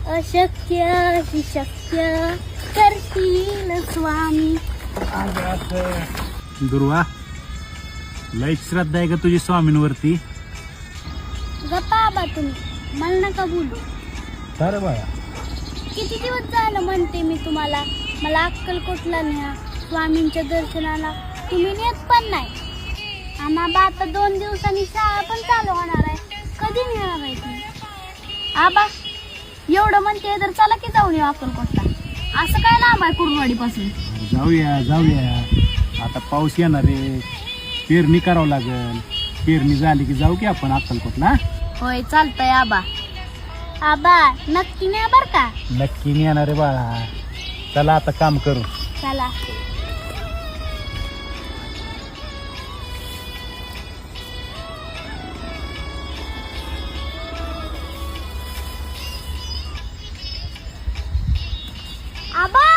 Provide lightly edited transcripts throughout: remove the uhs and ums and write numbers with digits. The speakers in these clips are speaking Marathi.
अशक्य ही शक्य करतील स्वामी. दुर्वा, लय श्रद्धा आहे का तुझी स्वामींवरती? गप्पा आबा तुम्ही, मला नका बोलू. अरे बाळा, किती दिवस झालं म्हणते मी तुम्हाला, मला अक्कलकोटला न्या स्वामींच्या दर्शनाला. तुम्ही नेत पण नाही. आम्हाला आता 2 दिवसांनी शाळा पण चालू होणार आहे. कधी नेणार आहे तुम्ही? आबा एवढं म्हणते तर चला की जाऊन येऊ अक्कलकोटला. असं काय लांब आहे कुर्डवाडीपासून? जाऊया जाऊया. आता पाऊस येणार आहे, पेरणी करावं लागेल. पेरणी झाली की जाऊ की आपण अक्कलकोटला. होय चालतंय आबा. आबा नक्की न्या बर का? नक्की नाही येणार आहे बाळा. चला आता काम करू. चला. आबा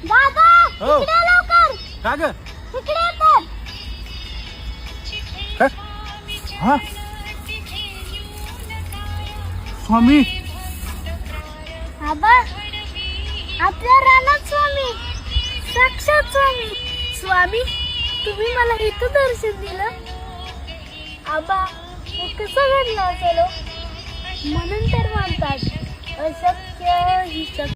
दादा हो. इकडे लवकर. का ग? इकडे तर. हा स्वामी, आबा आपल्या रानात स्वामी, साक्षात स्वामी. स्वामी तुम्ही मला इथं दर्शन दिलं. आबा हे कसं घडलं असेल हो? म्हणून तर म्हणतात अशक्य ही शक्य.